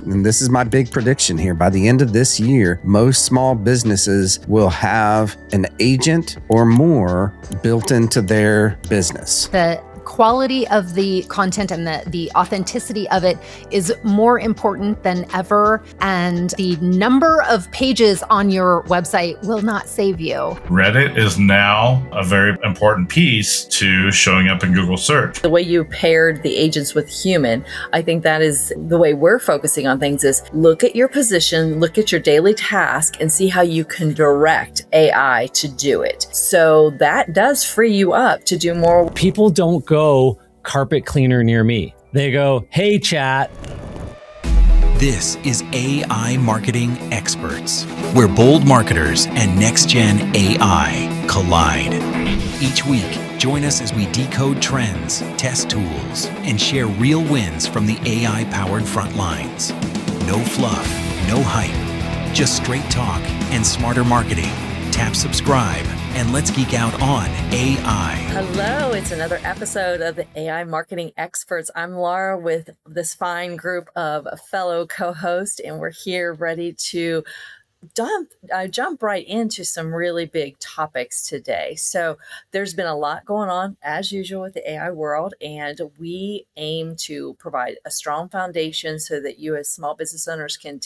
and this is my big prediction here, by the end of this year, most small businesses will have an agent or more built into their business. The quality of the content and the authenticity of it is more important than ever. And the number of pages on your website will not save you. Reddit is now a very important piece to showing up in Google search. The way you paired the agents with human, I think that is the way we're focusing on things is look at your position, look at your daily task and see how you can direct AI to do it. So that does free you up to do more. People don't go carpet cleaner near me. They go, hey, chat. This is AI Marketing Experts, where bold marketers and next-gen AI collide. Each week, join us as we decode trends, test tools, and share real wins from the AI-powered front lines. No fluff, no hype, just straight talk and smarter marketing. Tap subscribe and let's geek out on AI. Hello, it's another episode of the AI Marketing Experts. I'm Laura with this fine group of fellow co-hosts, and we're here ready to jump right into some really big topics today. So there's been a lot going on as usual with the AI world, and we aim to provide a strong foundation so that you as small business owners can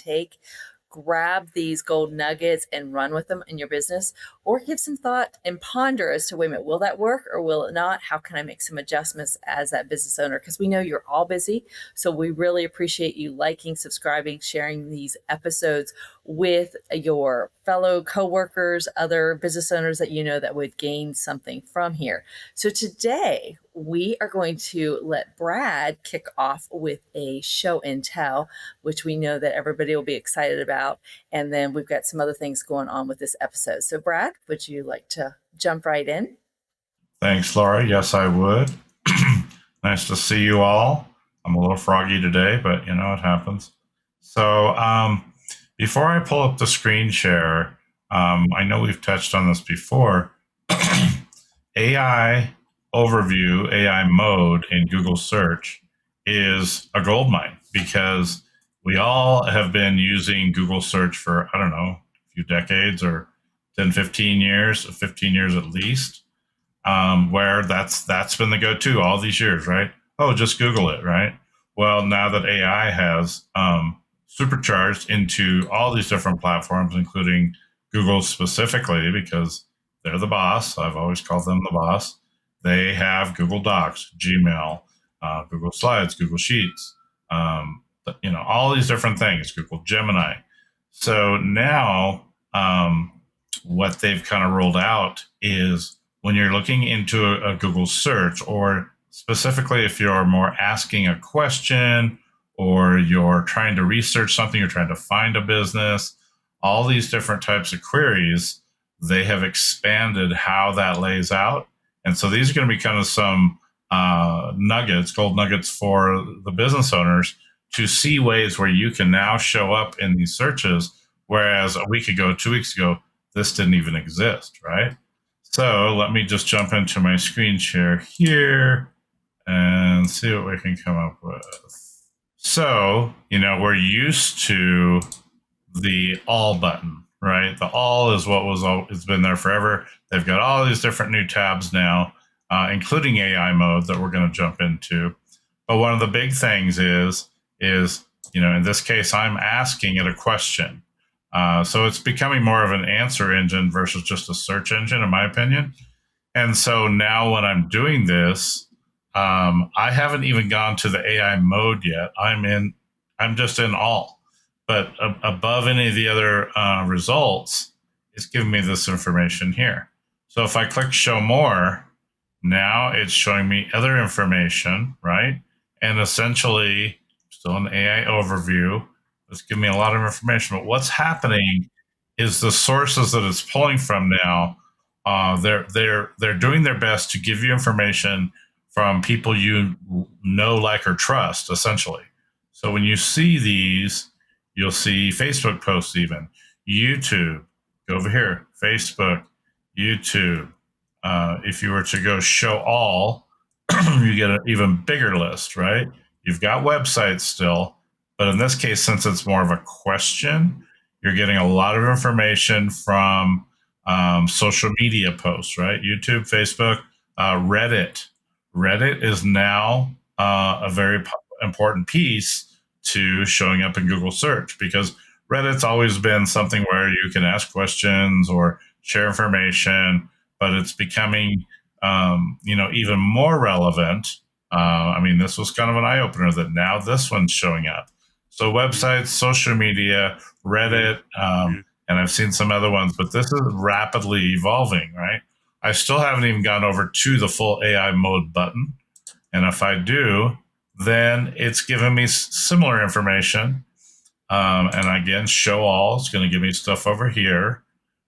grab these gold nuggets and run with them in your business, or give some thought and ponder as to, wait a minute, will that work or will it not? How can I make some adjustments as that business owner? Because we know you're all busy. So we really appreciate you liking, subscribing, sharing these episodes with your fellow coworkers, other business owners that you know that would gain something from here. So today we are going to let Brad kick off with a show and tell, which we know that everybody will be excited about. And then we've got some other things going on with this episode. So Brad, would you like to jump right in? Thanks, Laura. Yes, I would. Nice to see you all. I'm a little froggy today, but you know, it happens. So before I pull up the screen share, I know we've touched on this before. AI overview, AI mode in Google search is a goldmine because we all have been using Google search for, I don't know, a few decades or 10, 15 years at least, where that's been the go-to all these years, right? Oh, just Google it, right? Well, now that AI has supercharged into all these different platforms, including Google specifically, because they're the boss. I've always called them the boss. They have Google Docs, Gmail, Google Slides, Google Sheets, all these different things, Google Gemini. So now what they've kind of rolled out is when you're looking into a Google search, or specifically if you're more asking a question or you're trying to research something, you're trying to find a business, all these different types of queries, they have expanded how that lays out. And so these are going to be kind of some nuggets, gold nuggets for the business owners to see ways where you can now show up in these searches, whereas a week ago, 2 weeks ago, this didn't even exist, right? So let me just jump into my screen share here and see what we can come up with. So, we're used to the all button, right? The all is what it's been there forever. They've got all these different new tabs now, including AI mode that we're going to jump into. But one of the big things is, in this case, I'm asking it a question. So it's becoming more of an answer engine versus just a search engine, in my opinion. And so now when I'm doing this, I haven't even gone to the AI mode yet. I'm just in all. But above any of the other results, it's giving me this information here. So if I click show more, now it's showing me other information, right? And essentially, still an AI overview. It's giving me a lot of information. But what's happening is the sources that it's pulling from now, they're doing their best to give you information from people you know, like, or trust, essentially. So when you see these, you'll see Facebook posts, even YouTube. Go over here, Facebook, YouTube. If you were to go show all, you get an even bigger list, right? You've got websites still, But in this case, since it's more of a question, you're getting a lot of information from social media posts, right? YouTube, Facebook, Reddit. Reddit is now a very important piece to showing up in Google search, because Reddit's always been something where you can ask questions or share information, but it's becoming, even more relevant. This was kind of an eye opener that now this one's showing up. So websites, social media, Reddit, and I've seen some other ones, but this is rapidly evolving, right? I still haven't even gone over to the full AI mode button. And if I do, then it's giving me similar information. And again, show all is going to give me stuff over here.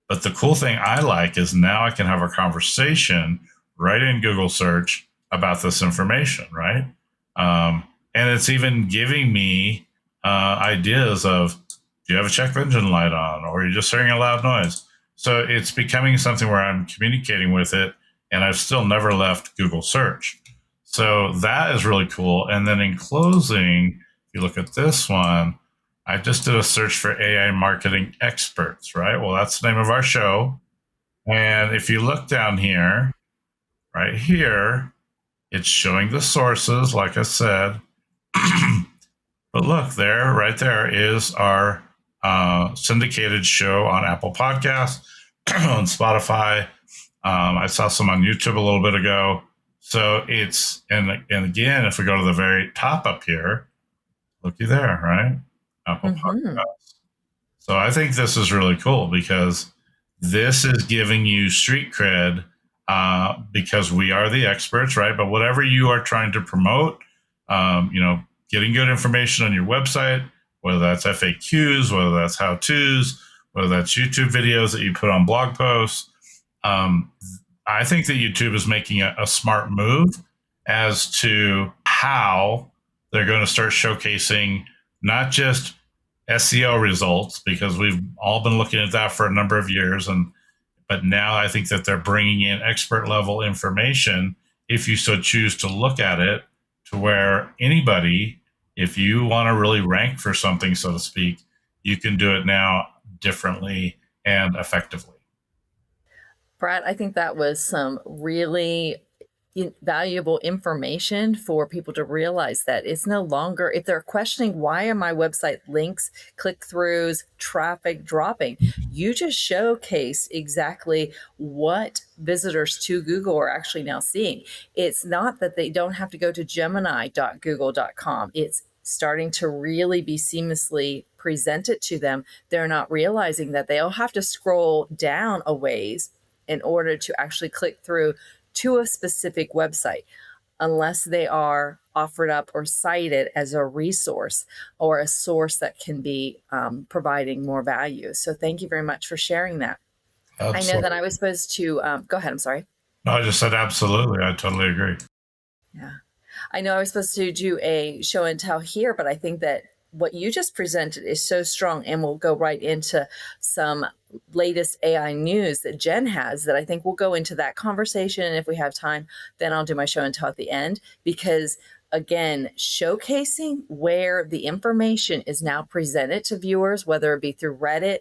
But the cool thing I like is now I can have a conversation right in Google search about this information, right? And it's even giving me ideas of, do you have a check engine light on, or are you just hearing a loud noise? So it's becoming something where I'm communicating with it, and I've still never left Google search. So that is really cool. And then in closing, if you look at this one, I just did a search for AI marketing experts, right? Well, that's the name of our show. And if you look down here, right here, it's showing the sources, like I said. But look, there, right there is our syndicated show on Apple Podcasts, on Spotify. I saw some on YouTube a little bit ago. So it's, and again, if we go to the very top up here, looky there, right? Apple Podcasts. So I think this is really cool, because this is giving you street cred, because we are the experts, right? But whatever you are trying to promote, getting good information on your website, whether that's FAQs, whether that's how-tos, whether that's YouTube videos that you put on blog posts. I think that YouTube is making a smart move as to how they're going to start showcasing not just SEO results, because we've all been looking at that for a number of years, but now I think that they're bringing in expert level information, if you so choose to look at it, to where anybody, if you want to really rank for something, so to speak, you can do it now differently and effectively. Brad, I think that was some really valuable information for people to realize that it's no longer, if they're questioning why are my website links, click-throughs, traffic dropping, you just showcase exactly what visitors to Google are actually now seeing. It's not that they don't have to go to gemini.google.com. It's starting to really be seamlessly presented to them. They're not realizing that they'll have to scroll down a ways in order to actually click through to a specific website, unless they are offered up or cited as a resource or a source that can be providing more value. So thank you very much for sharing that. Absolutely. I know that I was supposed to, go ahead, I'm sorry. No, I just said absolutely. I totally agree. Yeah. I know I was supposed to do a show and tell here, but I think that what you just presented is so strong, and we'll go right into some latest AI news that Jen has that I think we'll go into that conversation. And if we have time, then I'll do my show and tell at the end, because again, showcasing where the information is now presented to viewers, whether it be through Reddit,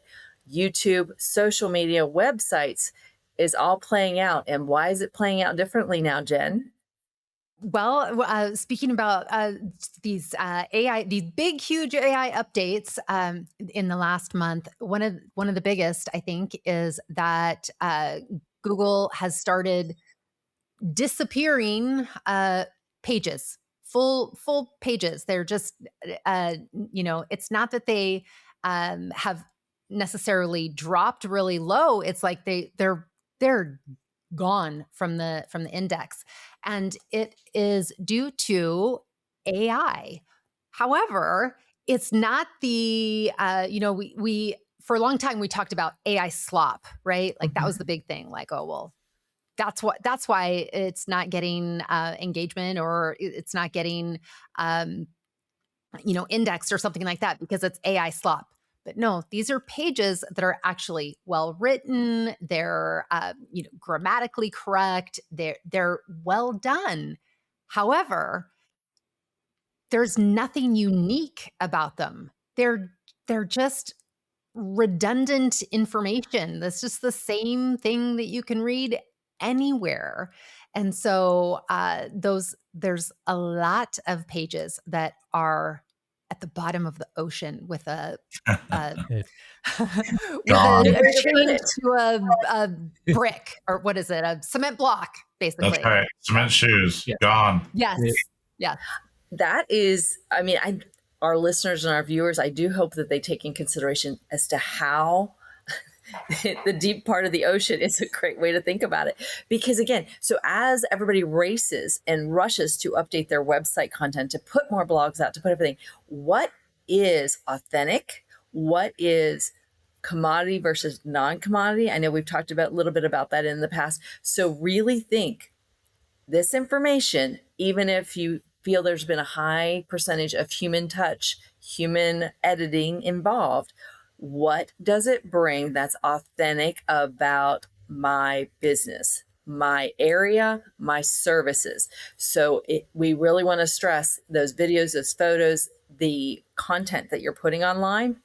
YouTube, social media, websites, is all playing out. And why is it playing out differently now, Jen? Well, speaking about these big, huge AI updates in the last month, one of the biggest, I think, is that Google has started disappearing pages, full pages. They're just, it's not that they have necessarily dropped really low. It's like they're gone from the index, and it is due to AI. However, it's not the we for a long time we talked about AI slop, right? Like that was the big thing. Like, oh well, that's why it's not getting engagement, or it's not getting indexed or something like that, because it's AI slop. But no, these are pages that are actually well written. They're grammatically correct. They're well done. However, there's nothing unique about them. They're just redundant information. That's just the same thing that you can read anywhere. And so there's a lot of pages that are at the bottom of the ocean with a with Gone. a chain to a brick, or what is it? A cement block, basically. That's right. Cement shoes. Yeah. Gone. Yes. Yeah. Yeah. That is, I mean, our listeners and our viewers, I do hope that they take in consideration as to how the deep part of the ocean is a great way to think about it. Because again, so as everybody races and rushes to update their website content, to put more blogs out, to put everything, what is authentic? What is commodity versus non-commodity? I know we've talked about a little bit about that in the past. So really think this information, even if you feel there's been a high percentage of human touch, human editing involved, what does it bring that's authentic about my business, my area, my services? So we really want to stress those videos, those photos, the content that you're putting online.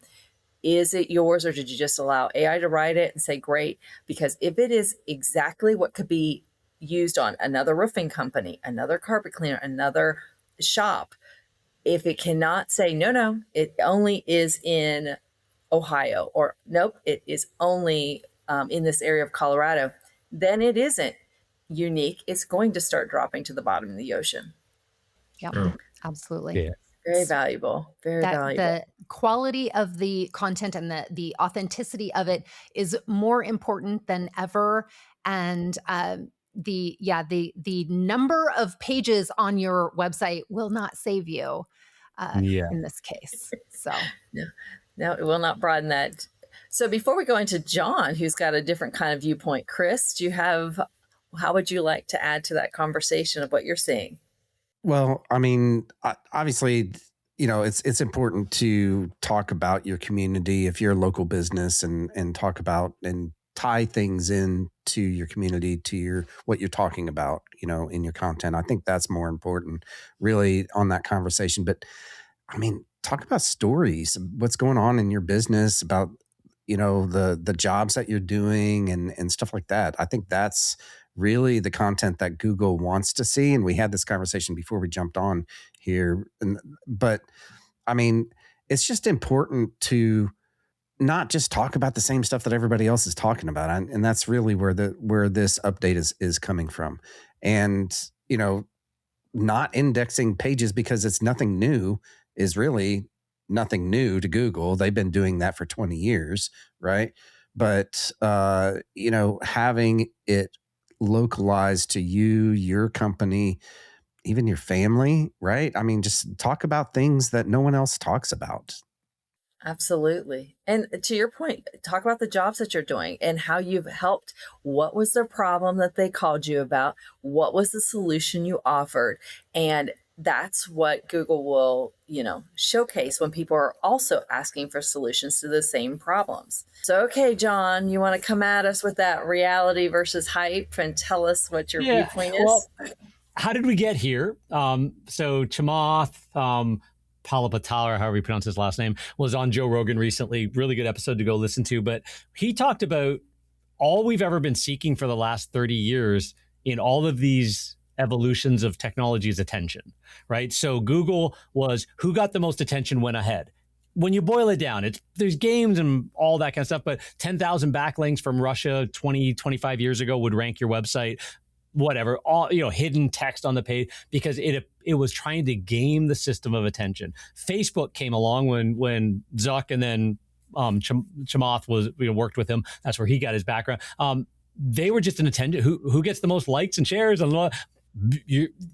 Is it yours, or did you just allow AI to write it and say, great? Because if it is exactly what could be used on another roofing company, another carpet cleaner, another shop, if it cannot say, no, it only is in Ohio, or nope, it is only in this area of Colorado, then it isn't unique. It's going to start dropping to the bottom of the ocean. Yep. True. Absolutely. Yeah. Very valuable. Very valuable. The quality of the content and the authenticity of it is more important than ever. And the number of pages on your website will not save you in this case. So No, it will not broaden that. So before we go into John, who's got a different kind of viewpoint, Chris, how would you like to add to that conversation of what you're seeing? Well, I mean, obviously, it's important to talk about your community if you're a local business, and talk about and tie things into your community, to what you're talking about, in your content. I think that's more important really on that conversation. But I mean, talk about stories, what's going on in your business, about, the jobs that you're doing and stuff like that. I think that's really the content that Google wants to see. And we had this conversation before we jumped on here. But I mean, it's just important to not just talk about the same stuff that everybody else is talking about. And that's really where this update is coming from. And, not indexing pages because it's nothing new is really nothing new to Google. They've been doing that for 20 years, right? But, having it localized to you, your company, even your family, right? I mean, just talk about things that no one else talks about. Absolutely. And to your point, talk about the jobs that you're doing and how you've helped. What was their problem that they called you about? What was the solution you offered? And that's what Google will, showcase when people are also asking for solutions to the same problems. So, okay, John, you want to come at us with that reality versus hype and tell us what your viewpoint is? Well, how did we get here? So Chamath, Palapatala, or however you pronounce his last name, was on Joe Rogan recently. Really good episode to go listen to. But he talked about all we've ever been seeking for the last 30 years in all of these evolutions of technology is attention, right? So Google was who got the most attention went ahead. When you boil it down, there's games and all that kind of stuff, but 10,000 backlinks from Russia 20, 25 years ago would rank your website, whatever, all, hidden text on the page, because it was trying to game the system of attention. Facebook came along when Zuck and then Chamath was worked with him. That's where he got his background. They were just an attention. Who gets the most likes and shares, and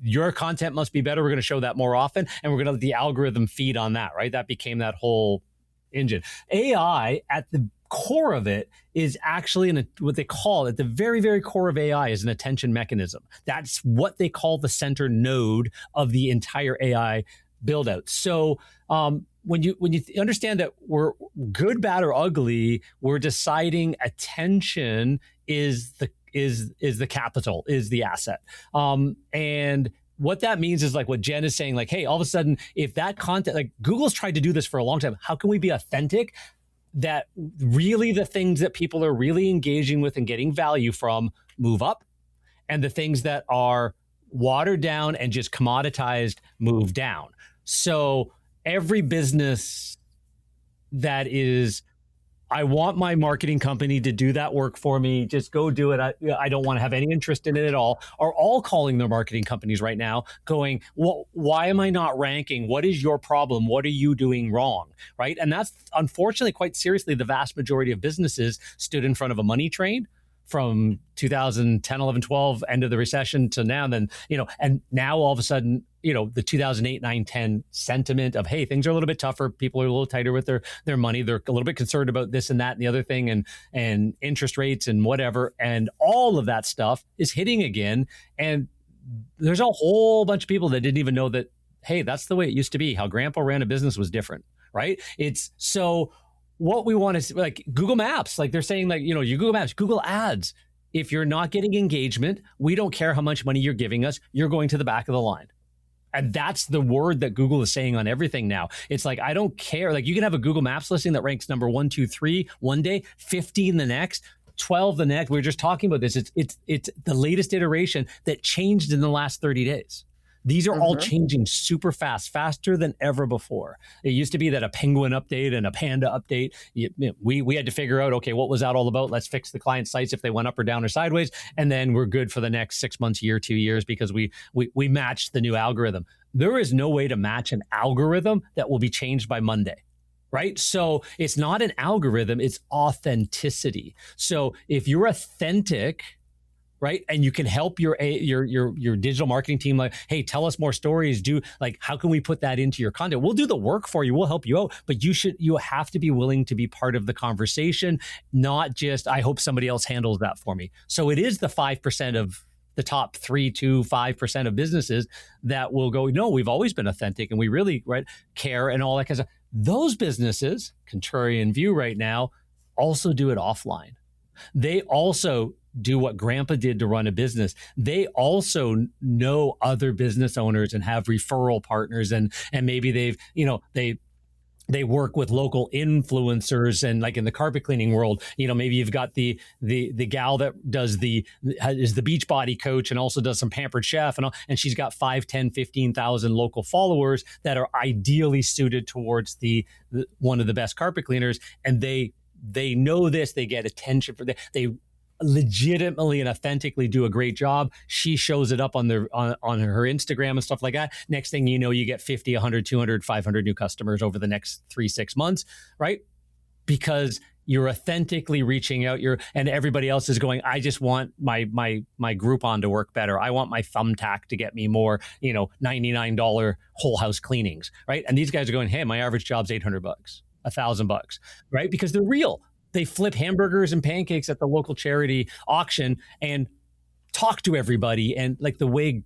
your content must be better. We're going to show that more often, and we're going to let the algorithm feed on that, right? That became that whole engine. AI at the core of it is actually what they call at the very, very core of AI is an attention mechanism. That's what they call the center node of the entire AI build out. So when you understand that we're good, bad, or ugly, we're deciding attention is the capital, is the asset. And what that means is like what Jen is saying, like, hey, all of a sudden, if that content, like Google's tried to do this for a long time, how can we be authentic that really the things that people are really engaging with and getting value from move up, and the things that are watered down and just commoditized move down? So every business that is, I want my marketing company to do that work for me, just go do it, I don't want to have any interest in it at all, are all calling their marketing companies right now going, well, why am I not ranking? What is your problem? What are you doing wrong? Right? And that's unfortunately, quite seriously, the vast majority of businesses stood in front of a money train from 2010, 11, 12, end of the recession to now. Then, and now all of a sudden, the 2008, 9, 10 sentiment of, hey, things are a little bit tougher. People are a little tighter with their money. They're a little bit concerned about this and that and the other thing, and interest rates and whatever. And all of that stuff is hitting again. And there's a whole bunch of people that didn't even know that, hey, that's the way it used to be. How grandpa ran a business was different, right? It's so what we want to, like Google Maps, like they're saying, like, your Google Maps, Google Ads, if you're not getting engagement, we don't care how much money you're giving us, you're going to the back of the line. And that's the word that Google is saying on everything now. It's like, I don't care. Like, you can have a Google Maps listing that ranks number 1, 2, 3 one day, 15 the next, 12 the next. We were just talking about this. It's the latest iteration that changed in the last 30 days. These are all changing super fast, faster than ever before. It used to be that a penguin update and a panda update, we had to figure out, okay, what was that all about? Let's fix the client sites if they went up or down or sideways. And then we're good for the next 6 months, year, 2 years, because we matched the new algorithm. There is no way to match an algorithm that will be changed by Monday. Right? So it's not an algorithm, it's authenticity. So if you're authentic, right, and you can help your digital marketing team, like, hey, tell us more stories. How can we put that into your content? We'll do the work for you. We'll help you out, but you have to be willing to be part of the conversation, not just, I hope somebody else handles that for me. So it is the 5% of the top 3 to 5% of businesses that will go, no, we've always been authentic and we really care and all that kind of stuff. Those businesses, contrarian view right now, also do it offline. They also do what grandpa did to run a business. They also know other business owners and have referral partners, and maybe they work with local influencers, and like in the carpet cleaning world, maybe you've got the gal that is the Beachbody coach and also does some Pampered Chef and she's got 5, 10, 15,000 local followers that are ideally suited towards the one of the best carpet cleaners, and they know this, they get attention for that. They legitimately and authentically do a great job. She shows it up on her Instagram and stuff like that. Next thing you know, you get 50, 100, 200, 500 new customers over the next 3-6 months, right? Because you're authentically reaching out, and everybody else is going, I just want my Groupon to work better. I want my Thumbtack to get me more, $99 whole house cleanings, right? And these guys are going, hey, my average job's $800, $1,000, right? Because they're real. They flip hamburgers and pancakes at the local charity auction and talk to everybody. And like the way,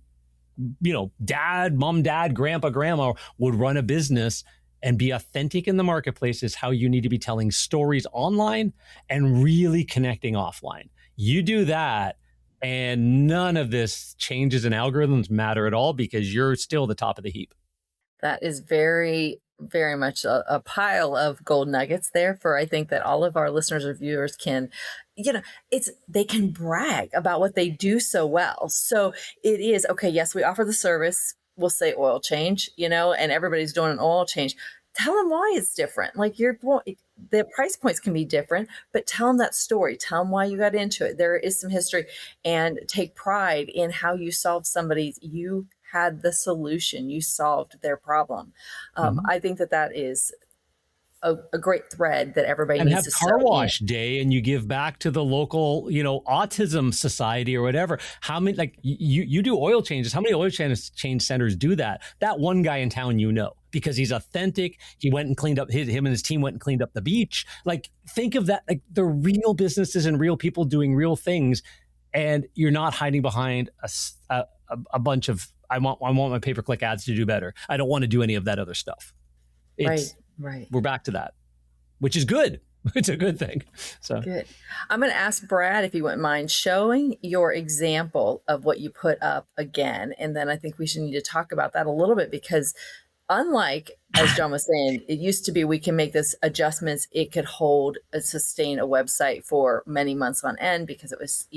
mom, dad, grandpa, grandma would run a business and be authentic in the marketplace is how you need to be telling stories online and really connecting offline. You do that, and none of this changes in algorithms matter at all, because you're still the top of the heap. That is very, very much a pile of gold nuggets there for, I think, that all of our listeners or viewers can, they can brag about what they do so well. So it is, okay, yes, we offer the service. We'll say oil change, and everybody's doing an oil change. Tell them why it's different. Like the price points can be different, but tell them that story. Tell them why you got into it. There is some history, and take pride in how you solved you had the solution. You solved their problem. I think that is a great thread that everybody and needs have to car wash day, and you give back to the local, autism society or whatever. How many, like you do oil changes? How many oil change centers do that? That one guy in town, because he's authentic. He went and cleaned up him and his team went and cleaned up the beach. Like, think of that. Like, the real businesses and real people doing real things, and you're not hiding behind a bunch of, I want my pay-per-click ads to do better. I don't want to do any of that other stuff. Right. We're back to that, which is good. It's a good thing. So good. I'm going to ask Brad if you wouldn't mind showing your example of what you put up again. And then I think we should need to talk about that a little bit, because unlike, as John was saying, it used to be we can make this adjustments. It could hold and sustain a website for many months on end because it was,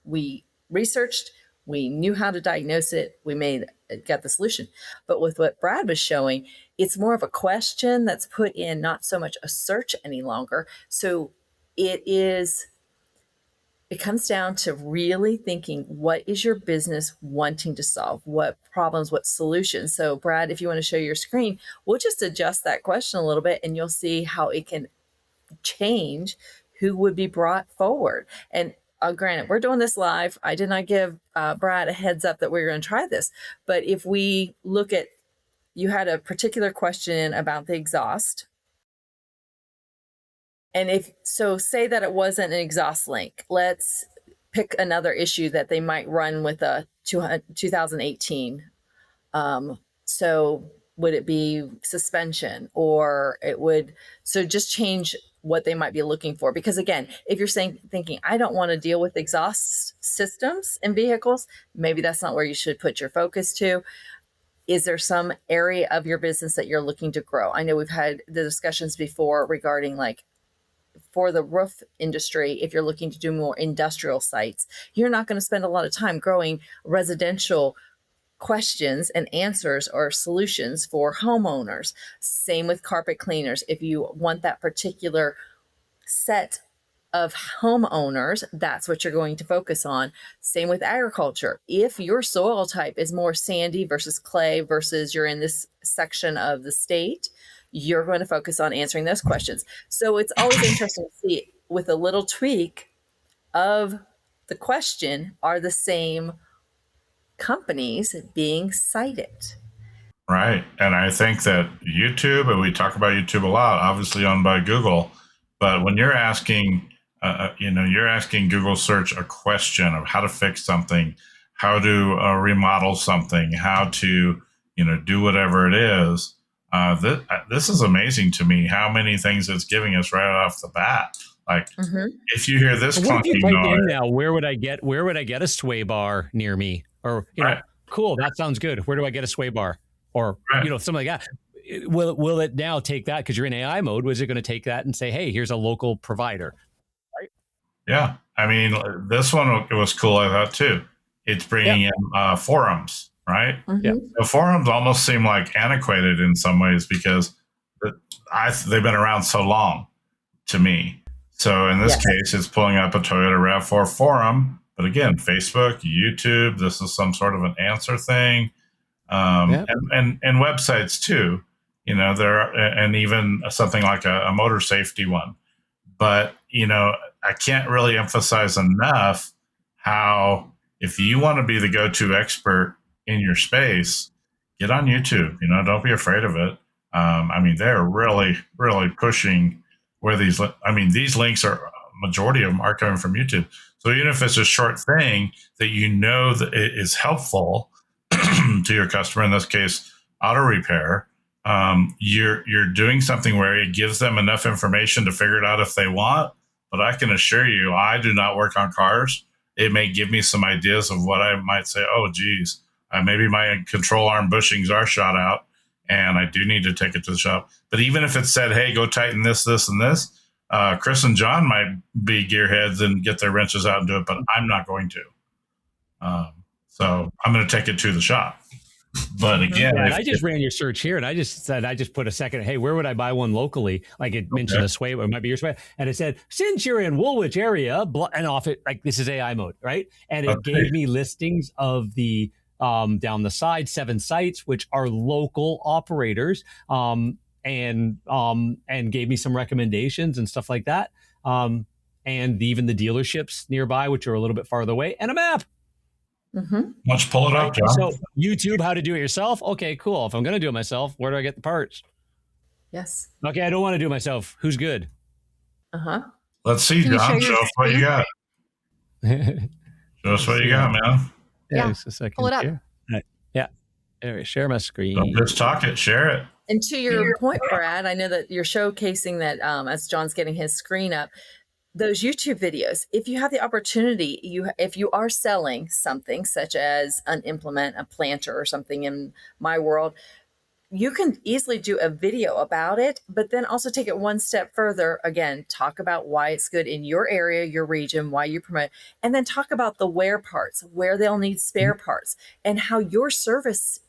we researched, we knew how to diagnose it, got the solution. But with what Brad was showing, it's more of a question that's put in, not so much a search any longer. So it comes down to really thinking, what is your business wanting to solve? What problems, what solutions? So Brad, if you want to show your screen, we'll just adjust that question a little bit and you'll see how it can change who would be brought forward. And granted, we're doing this live. I did not give Brad a heads up that we were going to try this. But if we look at, you had a particular question about the exhaust. And say that it wasn't an exhaust link. Let's pick another issue that they might run with a 2018. So would it be suspension, or so just change what they might be looking for. Because again, if you're thinking, I don't want to deal with exhaust systems in vehicles, maybe that's not where you should put your focus to. Is there some area of your business that you're looking to grow? I know we've had the discussions before regarding for the roof industry, if you're looking to do more industrial sites, you're not going to spend a lot of time growing residential questions and answers or solutions for homeowners. Same with carpet cleaners. If you want that particular set of homeowners, that's what you're going to focus on. Same with agriculture. If your soil type is more sandy versus clay versus you're in this section of the state, you're going to focus on answering those questions. So it's always interesting to see, with a little tweak of the question, are the same companies being cited. Right. And I think that YouTube, and we talk about YouTube a lot, obviously owned by Google, but when you're asking, you're asking Google search a question of how to fix something, how to remodel something, how to, do whatever it is. This is amazing to me, how many things it's giving us right off the bat. Like, if you hear this clunky noise, now, where would I get a sway bar near me? Or, cool, that sounds good. Where do I get a sway bar? Or, something like that. Will it now take that, because you're in AI mode, was it going to take that and say, hey, here's a local provider? Right? Yeah. I mean, this one was cool, I thought, too. It's bringing in forums, right? Yeah. The forums almost seem like antiquated in some ways because they've been around so long to me. So in this case, it's pulling up a Toyota RAV4 forum. But again, Facebook, YouTube, this is some sort of an answer thing. And websites too, there are, and even something like a motor safety one. But, I can't really emphasize enough how, if you want to be the go-to expert in your space, get on YouTube, don't be afraid of it. They're really, really pushing where these links are, majority of them are coming from YouTube. So even if it's a short thing that that it is helpful to your customer, in this case, auto repair, you're doing something where it gives them enough information to figure it out if they want. But I can assure you, I do not work on cars. It may give me some ideas of what I might say, oh, geez, maybe my control arm bushings are shot out and I do need to take it to the shop. But even if it said, hey, go tighten this, this, and this, Chris and John might be gearheads and get their wrenches out and do it, but I'm not going to. So I'm going to take it to the shop. But again, I just ran your search here, and I just put a second. Hey, where would I buy one locally? Like it mentioned a sway, or it might be your sway, and it said, since you're in Woolwich area, and off it, like this is AI mode, right? And it gave me listings of the down the side 7 sites, which are local operators, and gave me some recommendations and stuff like that, and even the dealerships nearby, which are a little bit farther away, and a map. Let's pull it up, John. So YouTube, how to do it yourself. Okay, cool. If I'm going to do it myself, where do I get the parts? Yes. Okay, I don't want to do it myself. Who's good? Let's see, John. Show us what you got. Show us what you got, man. Yeah. Just a second. Pull it up. Here. Right. Yeah. Anyway, share my screen. Don't just talk it, share it. And to your point, Brad, I know that you're showcasing that as John's getting his screen up, those YouTube videos, if you have the opportunity, if you are selling something such as an implement, a planter or something in my world, you can easily do a video about it, but then also take it one step further. Again, talk about why it's good in your area, your region, why you promote, and then talk about the wear parts, where they'll need spare parts, and how your service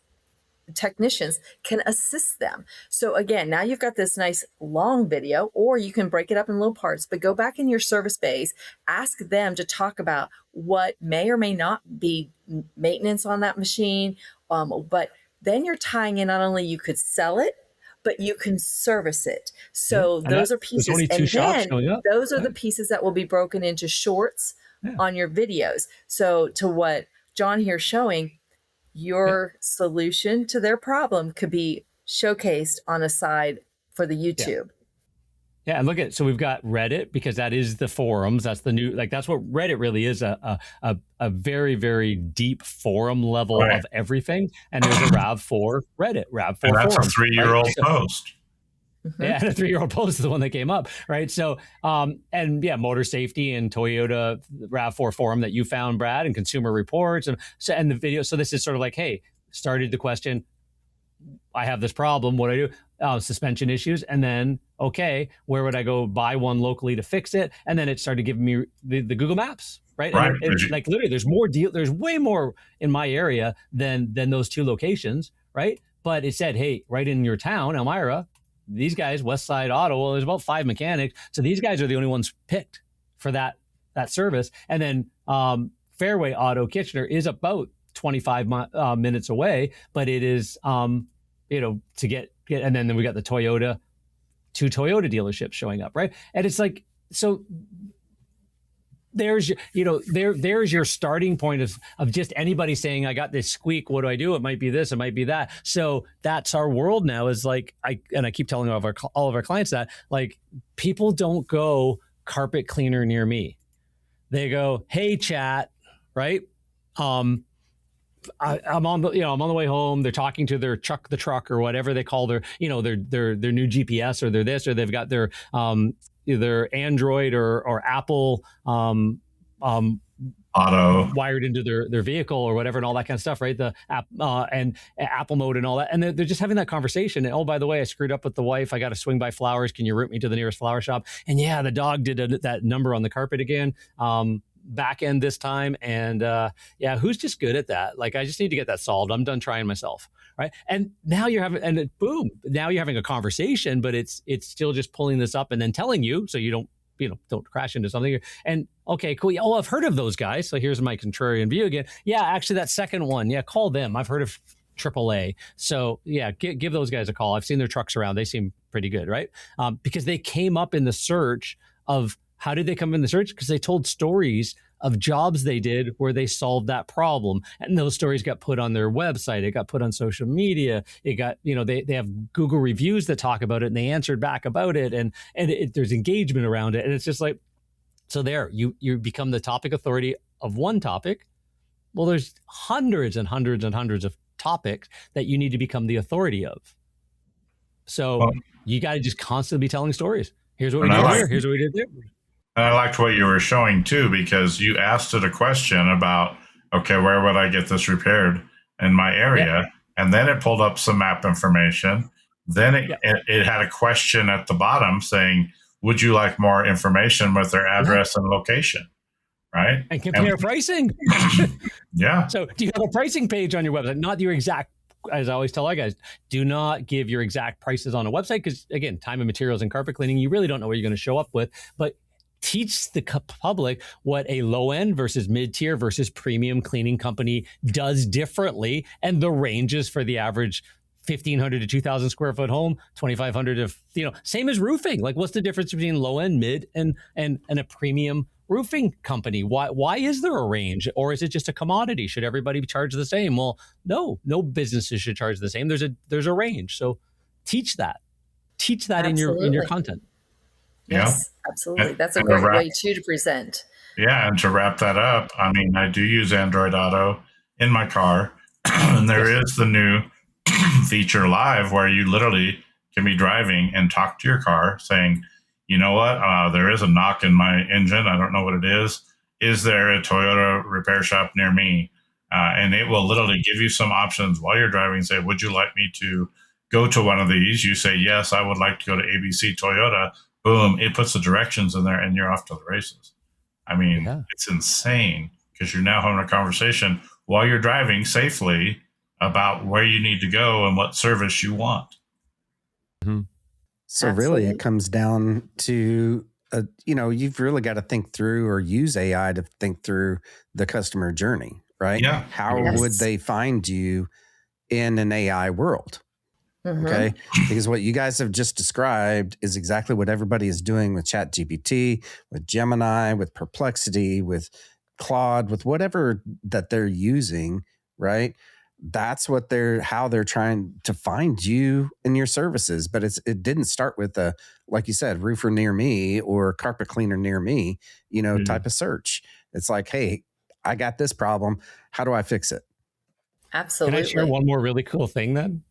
technicians can assist them. So again, now you've got this nice long video, or you can break it up in little parts, but go back in your service bays, ask them to talk about what may or may not be maintenance on that machine, but then you're tying in not only you could sell it, but you can service it. So those are pieces. Only 2 shops showing up. Those are the pieces that will be broken into shorts on your videos. So to what John here showing, your solution to their problem could be showcased on a side for the YouTube. Yeah, and look at, so we've got Reddit, because that is the forums. That's the new, like, that's what Reddit really is, a very, very deep forum level of everything. And there's a RAV4 Reddit, RAV4 and that's forums, a 3-year-old right? post. Yeah, and a 3-year-old post is the one that came up, right? So, and yeah, motor safety and Toyota RAV4 forum that you found, Brad, and consumer reports, and so, and the video. So this is sort of like, hey, started the question, I have this problem, what do I do? Suspension issues, and then, okay, where would I go buy one locally to fix it? And then it started giving me the Google Maps, right? Right. And like literally, there's way more in my area than those 2 locations, right? But it said, hey, right in your town, Elmira, these guys, Westside Auto, well, there's about 5 mechanics. So these guys are the only ones picked for that service. And then Fairway Auto Kitchener is about 25 minutes away, but it is, to get, and then we got the Toyota, 2 Toyota dealerships showing up, right? And it's like, so there's, there's your starting point of just anybody saying, I got this squeak, what do I do? It might be this, it might be that. So that's our world now, is like, I keep telling all of our clients that, like, people don't go carpet cleaner near me. They go, hey, chat, right? I'm on the way home. They're talking to their the truck or whatever they call their new GPS, or they're this, or they've got their either Android or Apple Auto wired into their vehicle or whatever, and all that kind of stuff, right? The app and Apple mode and all that, and they're just having that conversation. And, oh, by the way, I screwed up with the wife. I got to swing by flowers. Can you route me to the nearest flower shop? And yeah, the dog did that number on the carpet again. Back end this time, and who's just good at that? Like, I just need to get that solved. I'm done trying myself, right? And now you're having, and boom, now you're having a conversation, but it's still just pulling this up and then telling you, so you don't crash into something. And okay, cool. Oh, I've heard of those guys. So here's my contrarian view again. Yeah, actually, that second one, call them. I've heard of AAA. So yeah, give those guys a call. I've seen their trucks around. They seem pretty good, right? Because they came up in the search of. How did they come in the search? Because they told stories of jobs they did where they solved that problem. And those stories got put on their website. It got put on social media. It got, they have Google reviews that talk about it, and they answered back about it. And there's engagement around it. And it's just like, so there, you become the topic authority of one topic. Well, there's hundreds and hundreds and hundreds of topics that you need to become the authority of. So you got to just constantly be telling stories. Here's what we did here. Here's what we did there. And I liked what you were showing too, because you asked it a question about, okay, where would I get this repaired in my area? Yeah. And then it pulled up some map information. Then it had a question at the bottom saying, would you like more information with their address and location? Right. And compare pricing. Yeah. So do you have a pricing page on your website? Not your exact, as I always tell our guys, do not give your exact prices on a website, because again, time and materials and carpet cleaning, you really don't know what you're going to show up with. But teach the public what a low end versus mid-tier versus premium cleaning company does differently, and the ranges for the average 1,500 to 2,000 square foot home, 2,500 to, same as roofing. Like, what's the difference between low end, mid, and a premium roofing company? Why is there a range, or is it just a commodity? Should everybody charge the same? Well, no businesses should charge the same. There's a range. So teach that Absolutely. in your content. Yes, absolutely. That's a great way too to present. Yeah, and to wrap that up, I mean, I do use Android Auto in my car. And there is the new feature live where you literally can be driving and talk to your car saying, you know what, there is a knock in my engine. I don't know what it is. Is there a Toyota repair shop near me? And it will literally give you some options while you're driving. Say, would you like me to go to one of these? You say, yes, I would like to go to ABC Toyota. Boom, it puts the directions in there and you're off to the races. I mean, It's insane because you're now having a conversation while you're driving safely about where you need to go and what service you want. Mm-hmm. So really it comes down to, you've really got to think through or use AI to think through the customer journey, right? Yeah. How would they find you in an AI world? Mm-hmm. Okay. Because what you guys have just described is exactly what everybody is doing with ChatGPT, with Gemini, with Perplexity, with Claude, with whatever that they're using, right? That's how they're trying to find you and your services. But it didn't start with like you said, roofer near me or carpet cleaner near me, type of search. It's like, hey, I got this problem. How do I fix it? Absolutely. Can I share one more really cool thing then?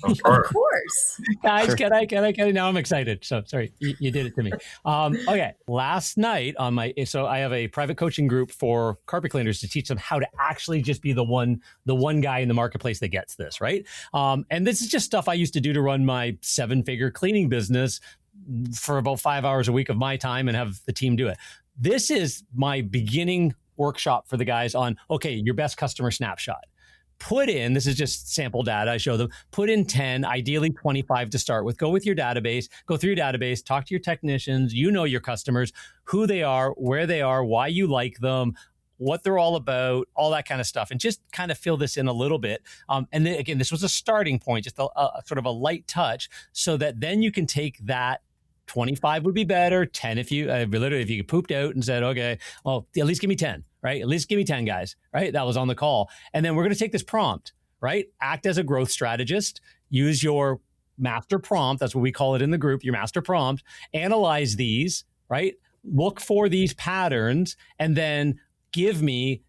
Of course. Guys, sure. Can I? Now I'm excited. So sorry, you did it to me. Okay. Last night so I have a private coaching group for carpet cleaners to teach them how to actually just be the one guy in the marketplace that gets this, right? And this is just stuff I used to do to run my 7-figure cleaning business for about 5 hours a week of my time and have the team do it. This is my beginning workshop for the guys on, okay, your best customer snapshot. Put in, this is just sample data I show them, put in 10, ideally 25 to start with. Go with your database, go through your database, talk to your technicians, your customers, who they are, where they are, why you like them, what they're all about, all that kind of stuff. And just kind of fill this in a little bit. And then again, this was a starting point, just a sort of a light touch, so that then you can take that 25 would be better. 10 if you pooped out and said, okay, well, at least give me 10, right? At least give me 10 guys, right? That was on the call. And then we're going to take this prompt, right? Act as a growth strategist. Use your master prompt. That's what we call it in the group, your master prompt. Analyze these, right? Look for these patterns and then give me,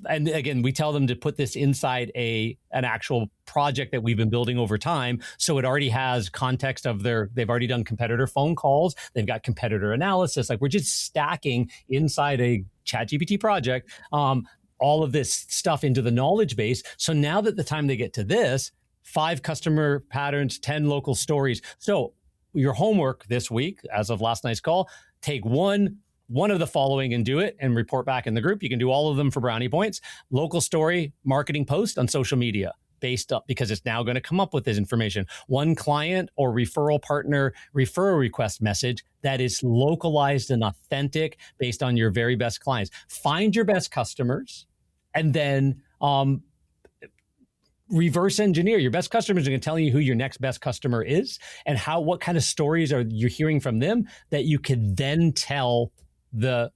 and again, we tell them to put this inside an actual project that we've been building over time. So it already has context of they've already done competitor phone calls. They've got competitor analysis. Like we're just stacking inside a ChatGPT project, all of this stuff into the knowledge base. So now that the time they get to this, 5 customer patterns, 10 local stories. So your homework this week, as of last night's call, take one of the following and do it and report back in the group. You can do all of them for brownie points. Local story, marketing post on social media based up, because it's now going to come up with this information. One client or referral partner referral request message that is localized and authentic based on your very best clients. Find your best customers and then reverse engineer. Your best customers are going to tell you who your next best customer is and what kind of stories are you hearing from them that you can then tell the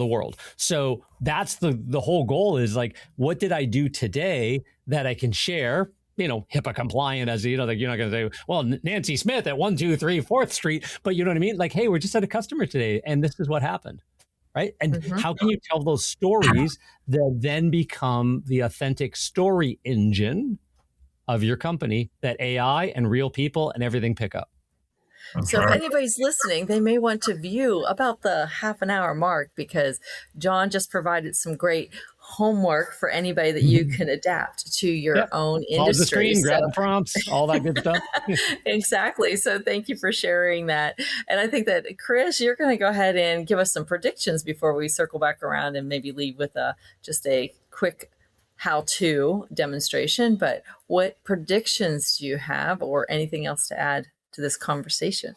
world. So that's the whole goal is like, what did I do today that I can share? HIPAA compliant, as like you're not going to say, well, Nancy Smith at 123 4th Street, but you know what I mean? Like, hey, we're just at a customer today, and this is what happened, right? And how can you tell those stories that then become the authentic story engine of your company that AI and real people and everything pick up? So if anybody's listening, they may want to view about the half an hour mark, because John just provided some great homework for anybody that you can adapt to your own industry. Pause the screen, grab the prompts, all that good stuff. Exactly. So thank you for sharing that. And I think that, Chris, you're going to go ahead and give us some predictions before we circle back around and maybe leave with just a quick how-to demonstration. But what predictions do you have, or anything else to add to this conversation?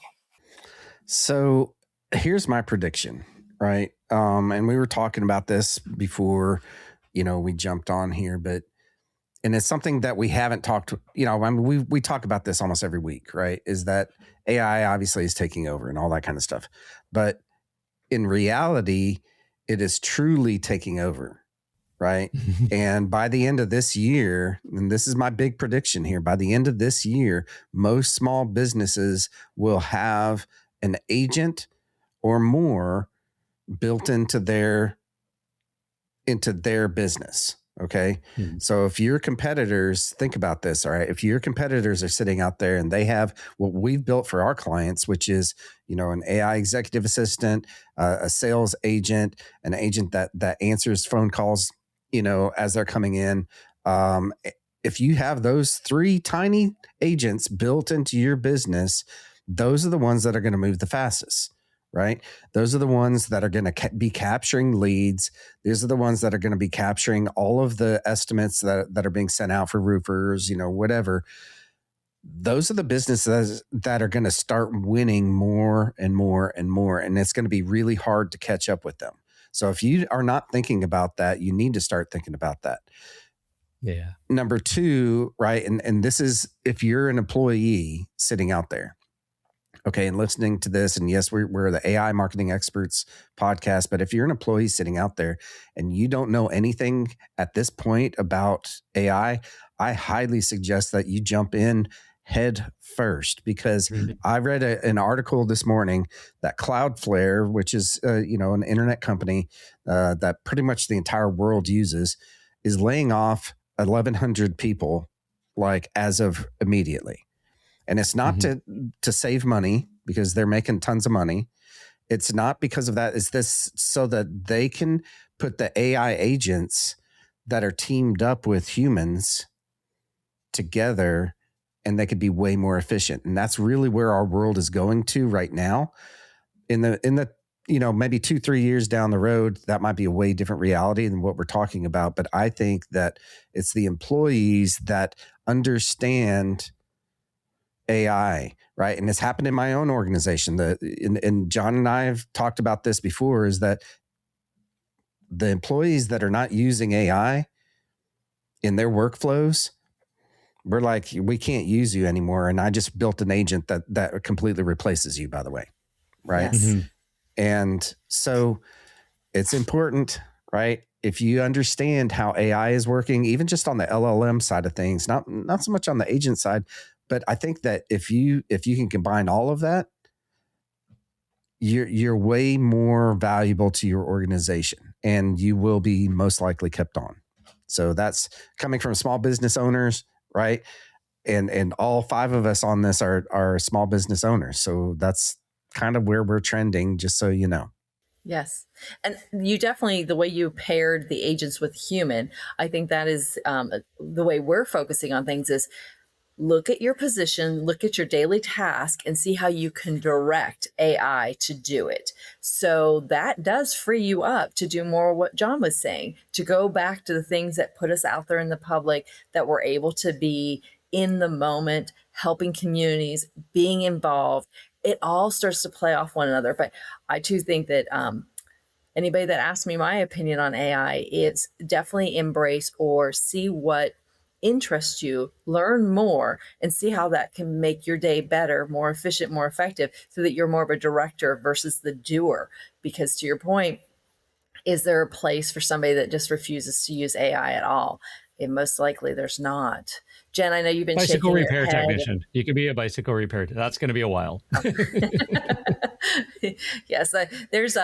So here's my prediction, right? And we were talking about this before, we jumped on here, and it's something that we haven't talked, we talk about this almost every week, right? Is that AI obviously is taking over and all that kind of stuff. But in reality, it is truly taking over. Right. And by the end of this year, and this is my big prediction here, by the end of this year, most small businesses will have an agent or more built into their business. Okay. So if your competitors, think about this, all right, if your competitors are sitting out there and they have what we've built for our clients, which is, an AI executive assistant, a sales agent, an agent that answers phone calls, as they're coming in. If you have those 3 tiny agents built into your business, those are the ones that are going to move the fastest. Right? Those are the ones that are going to be capturing leads. These are the ones that are going to be capturing all of the estimates that are being sent out for roofers, whatever. Those are the businesses that are going to start winning more and more and more. And it's going to be really hard to catch up with them. So if you are not thinking about that, you need to start thinking about that. Yeah. Number 2, right? And this is if you're an employee sitting out there. Okay, and listening to this, and yes, we're the AI Marketing Experts podcast, but if you're an employee sitting out there and you don't know anything at this point about AI, I highly suggest that you jump in head first, because I read an article this morning that Cloudflare, which is an internet company that pretty much the entire world uses, is laying off 1,100 people, like as of immediately. And it's not to save money, because they're making tons of money. It's not because of that. It's this so that they can put the AI agents that are teamed up with humans together, and they could be way more efficient. And that's really where our world is going to right now. In the maybe 2-3 years down the road, that might be a way different reality than what we're talking about. But I think that it's the employees that understand AI, right? And it's happened in my own organization. And John and I have talked about this before, is that the employees that are not using AI in their workflows, we're like, we can't use you anymore. And I just built an agent that completely replaces you, by the way. Right. Yes. And so it's important, right? If you understand how AI is working, even just on the LLM side of things, not so much on the agent side, but I think that if you can combine all of that, you're way more valuable to your organization, and you will be most likely kept on. So that's coming from small business owners, right? And all 5 of us on this are small business owners. So that's kind of where we're trending, just so you know. Yes. And you definitely, the way you paired the agents with human, I think that is the way we're focusing on things is look at your position, look at your daily task, and see how you can direct AI to do it. So that does free you up to do more of what John was saying, to go back to the things that put us out there in the public, that we're able to be in the moment, helping communities, being involved. It all starts to play off one another. But I too think that anybody that asks me my opinion on AI, it's definitely embrace or see what interests you, learn more, and see how that can make your day better, more efficient, more effective, so that you're more of a director versus the doer. Because to your point, is there a place for somebody that just refuses to use AI at all? And most likely there's not. Jen, I know you've been bicycle shaking repair your head. technician. You could be a bicycle repair. That's going to be a while. Yes, there's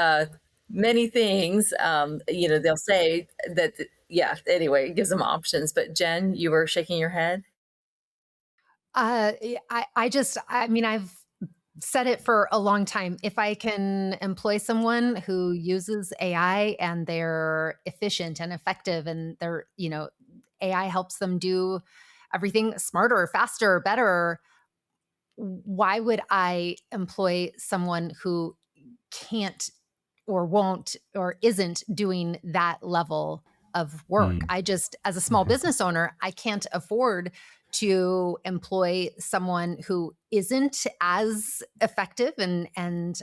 many thing's, they'll say that, yeah, anyway, it gives them options. But Jen, you were shaking your head? I've said it for a long time. If I can employ someone who uses AI and they're efficient and effective, and they're, AI helps them do everything smarter, faster, better, why would I employ someone who can't or won't or isn't doing that level of work? I just, as a small business owner, I can't afford to employ someone who isn't as effective and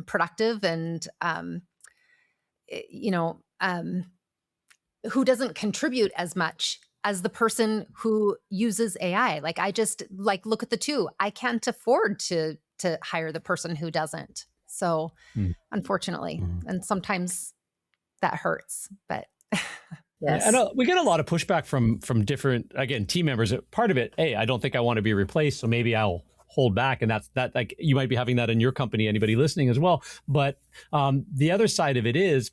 productive and who doesn't contribute as much as the person who uses AI. Like, I just look at the two. I can't afford to hire the person who doesn't. So unfortunately, and sometimes that hurts, but yes. I know we get a lot of pushback from different, again, team members. Part of it, hey, I don't think I want to be replaced, so maybe I'll hold back. And that's that, like, you might be having that in your company, anybody listening as well. But the other side of it is,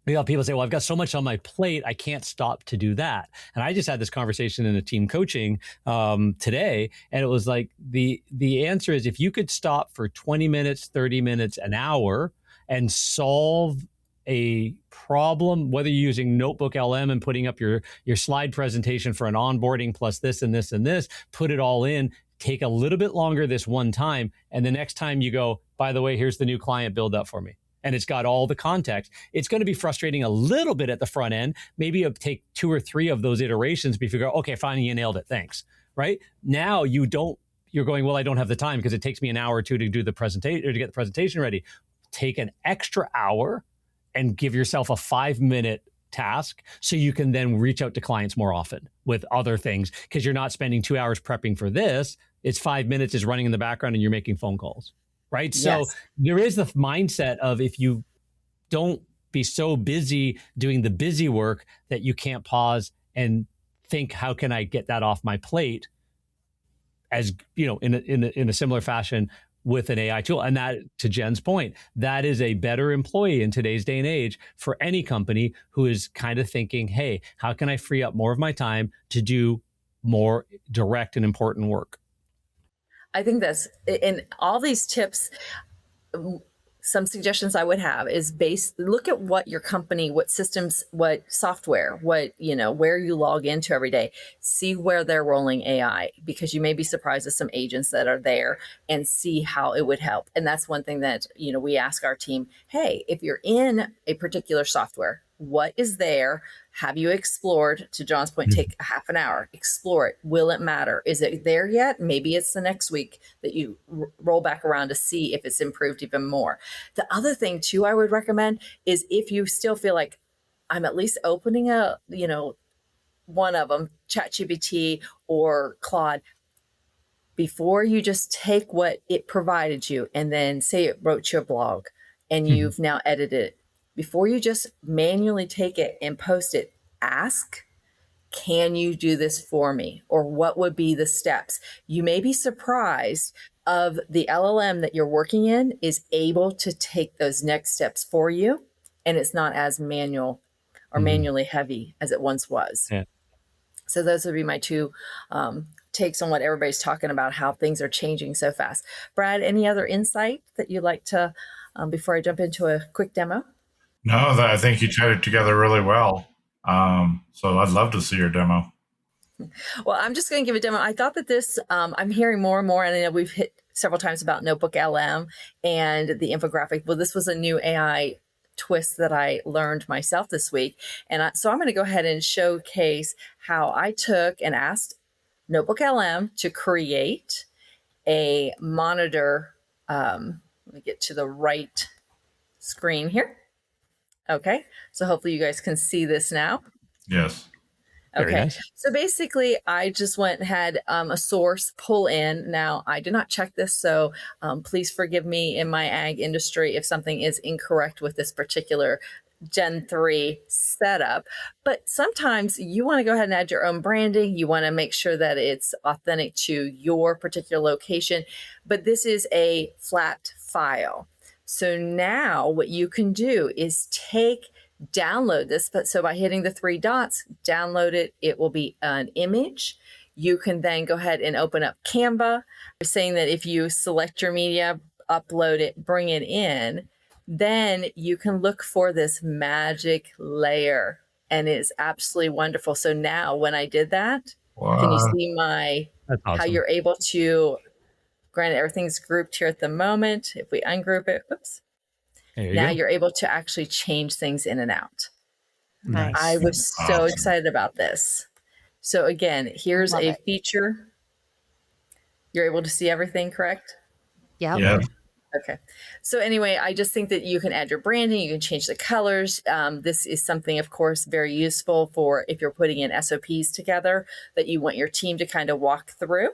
People say, well, I've got so much on my plate, I can't stop to do that. And I just had this conversation in a team coaching today. And it was like, the answer is, if you could stop for 20 minutes, 30 minutes, an hour and solve a problem, whether you're using NotebookLM and putting up your slide presentation for an onboarding plus this and this and this, put it all in, take a little bit longer this one time. And the next time you go, by the way, here's the new client, build that for me. And it's got all the context. It's going to be frustrating a little bit at the front end. Maybe it'll take 2 or 3 of those iterations before you go, okay, finally you nailed it. Thanks. Right? Now you're going, well, I don't have the time because it takes me an hour or 2 to do the presentation or to get the presentation ready. Take an extra hour and give yourself a 5-minute task so you can then reach out to clients more often with other things, because you're not spending 2 hours prepping for this. It's 5 minutes is running in the background and you're making phone calls. Right. Yes. So there is the mindset of, if you don't be so busy doing the busy work that you can't pause and think, how can I get that off my plate? As you know, in a similar fashion with an AI tool. And that, to Jen's point, that is a better employee in today's day and age for any company who is kind of thinking, hey, how can I free up more of my time to do more direct and important work? I think that's, in all these tips, some suggestions I would have is look at what your company, what systems, what software, where you log into every day, see where they're rolling AI, because you may be surprised at some agents that are there, and see how it would help. And that's one thing that, we ask our team, hey, if you're in a particular software, what is there? Have you explored? To John's point, take a half an hour, explore it. Will it matter? Is it there yet? Maybe it's the next week that you roll back around to see if it's improved even more. The other thing too, I would recommend is, if you still feel like, I'm at least opening one of them, ChatGPT or Claude, before you just take what it provided you, and then say it wrote you a blog and you've now edited it. Before you just manually take it and post it, ask, can you do this for me? Or what would be the steps? You may be surprised of the LLM that you're working in is able to take those next steps for you, and it's not as manual or manually heavy as it once was. Yeah. So those would be my 2 takes on what everybody's talking about, how things are changing so fast. Brad, any other insight that you'd like to, before I jump into a quick demo? No, I think you tied it together really well. So I'd love to see your demo. Well, I'm just going to give a demo. I thought that this, I'm hearing more and more, and I know we've hit several times about NotebookLM and the infographic. Well, this was a new AI twist that I learned myself this week. And so I'm going to go ahead and showcase how I took and asked NotebookLM to create a monitor. Let me get to the right screen here. Okay, so hopefully you guys can see this now. Yes. Okay, nice. So basically I just went and had a source pull in. Now, I did not check this, so please forgive me in my ag industry if something is incorrect with this particular Gen 3 setup. But sometimes you want to go ahead and add your own branding. You want to make sure that it's authentic to your particular location. But this is a flat file. So now what you can do is download this. So by hitting the 3 dots, download it. It will be an image. You can then go ahead and open up Canva. We're saying that if you select your media, upload it, bring it in, then you can look for this magic layer. And it's absolutely wonderful. So now when I did that, can you see That's awesome. How you're able to, granted, everything's grouped here at the moment. If we ungroup it, oops. Now you're able to actually change things in and out. Nice. I was so excited about this. So again, here's a feature. You're able to see everything, correct? Yep. Yeah. Okay. So anyway, I just think that you can add your branding, you can change the colors. This is something, of course, very useful for if you're putting in SOPs together that you want your team to kind of walk through.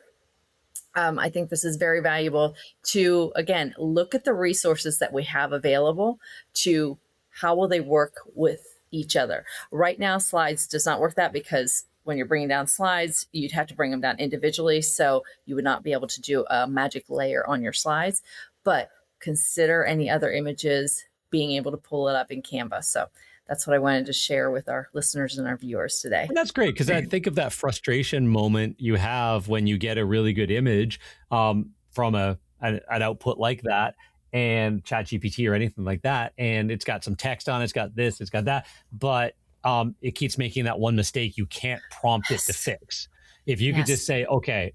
I think this is very valuable to, again, look at the resources that we have available to how will they work with each other. Right now, slides does not work that because when you're bringing down slides, you'd have to bring them down individually. So you would not be able to do a magic layer on your slides, but consider any other images being able to pull it up in Canva. So that's what I wanted to share with our listeners and our viewers today. And that's great, because I think of that frustration moment you have when you get a really good image from an output like that, and ChatGPT or anything like that, and it's got some text on it, it's got this, it's got that, but it keeps making that one mistake you can't prompt it to fix. If you could just say, okay,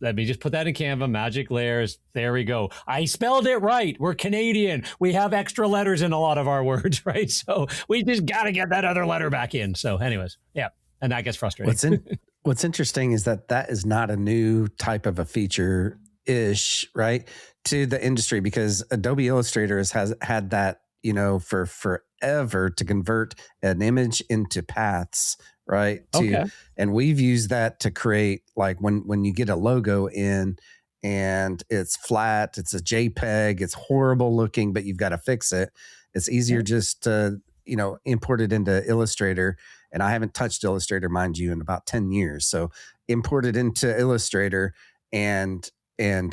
let me just put that in Canva, Magic Layers. There we go. I spelled it right. We're Canadian. We have extra letters in a lot of our words, right? So we just got to get that other letter back in. So anyways, yeah. And that gets frustrating. What's interesting is that is not a new type of a feature-ish, right, to the industry, because Adobe Illustrator has had that, for forever, to convert an image into paths, right? And we've used that to create, like, when you get a logo in and it's flat, it's a JPEG, it's horrible looking, but you've got to fix it. It's easier just to, import it into Illustrator. And I haven't touched Illustrator, mind you, in about 10 years. So import it into Illustrator and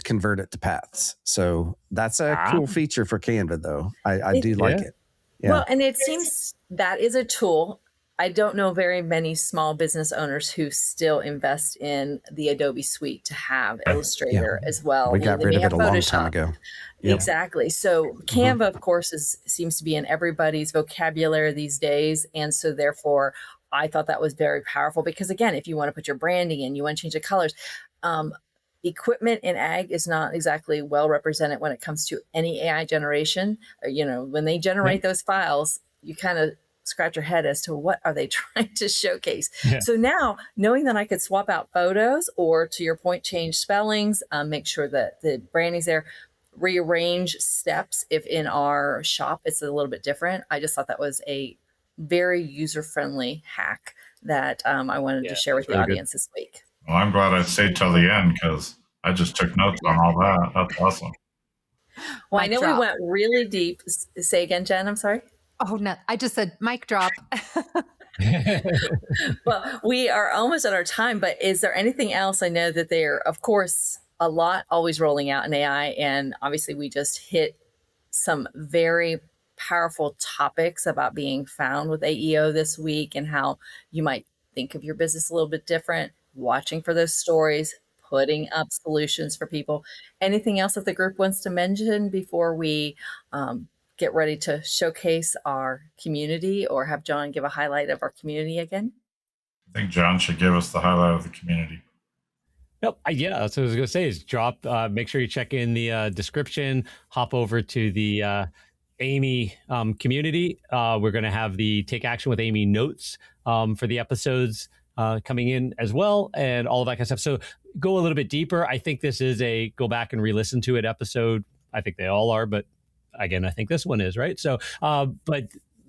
convert it to paths. So that's a cool feature for Canva, though. I do like it. Yeah. Well, and it seems that is a tool. I don't know very many small business owners who still invest in the Adobe suite to have Illustrator as well. We got rid of it a long time ago. Yep. Exactly. So Canva, of course, seems to be in everybody's vocabulary these days. And so therefore, I thought that was very powerful, because again, if you want to put your branding in, you want to change the colors, equipment in ag is not exactly well represented when it comes to any AI generation. When they generate those files, you kind of scratch your head as to what are they trying to showcase. So now, knowing that I could swap out photos, or to your point, change spellings, make sure that the branding's there, rearrange steps if in our shop it's a little bit different. I just thought that was a very user-friendly hack that I wanted to share with the audience this week. Well, I'm glad I stayed till the end, because I just took notes on all that. That's awesome. Well, I know we went really deep. Say again, Jen, I'm sorry. Oh, no, I just said mic drop. Well, we are almost at our time, but is there anything else? I know that there, of course, a lot always rolling out in AI, and obviously we just hit some very powerful topics about being found with AEO this week, and how you might think of your business a little bit different, watching for those stories, putting up solutions for people. Anything else that the group wants to mention before we get ready to showcase our community, or have John give a highlight of our community again? I think John should give us the highlight of the community. Nope. That's what I was going to say, is make sure you check in the description, hop over to the Amy community. We're going to have the Take Action with Amy notes for the episodes coming in as well, and all of that kind of stuff. So go a little bit deeper. I think this is a go back and re-listen to it episode. I think they all are, but again, I think this one is, right? So, but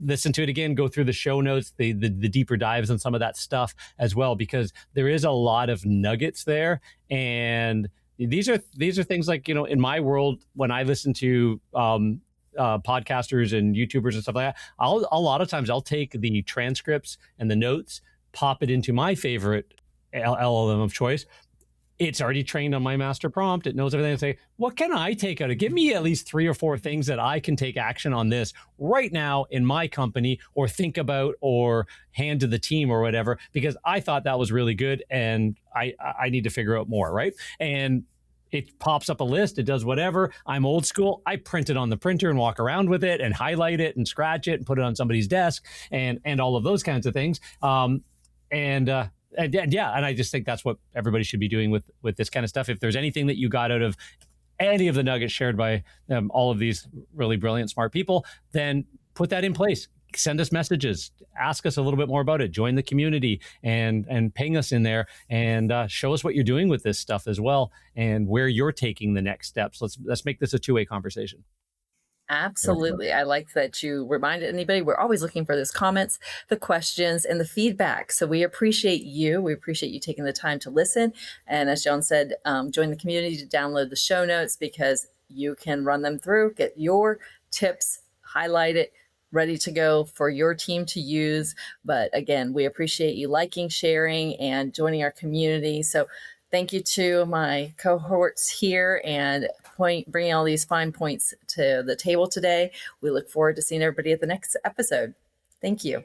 listen to it again, go through the show notes, the deeper dives on some of that stuff as well, because there is a lot of nuggets there. And these are things like, in my world, when I listen to podcasters and YouTubers and stuff like that, a lot of times I'll take the transcripts and the notes, pop it into my favorite LLM of choice. It's already trained on my master prompt. It knows everything. And say, what can I take out of it? Give me at least 3 or 4 things that I can take action on this right now in my company, or think about, or hand to the team, or whatever, because I thought that was really good, and I need to figure out more, right? And it pops up a list. It does whatever. I'm old school. I print it on the printer and walk around with it and highlight it and scratch it and put it on somebody's desk, and all of those kinds of things. And I just think that's what everybody should be doing with this kind of stuff. If there's anything that you got out of any of the nuggets shared by all of these really brilliant, smart people, then put that in place. Send us messages, ask us a little bit more about it, join the community, and ping us in there, and show us what you're doing with this stuff as well, and where you're taking the next steps. Let's make this a two-way conversation. Absolutely. I like that you reminded anybody. We're always looking for those comments, the questions, and the feedback. So we appreciate you. We appreciate you taking the time to listen. And as John said, join the community to download the show notes, because you can run them through, get your tips, highlight it, ready to go for your team to use. But again, we appreciate you liking, sharing, and joining our community. So thank you to my cohorts here, and bringing all these fine points to the table today. We look forward to seeing everybody at the next episode. Thank you.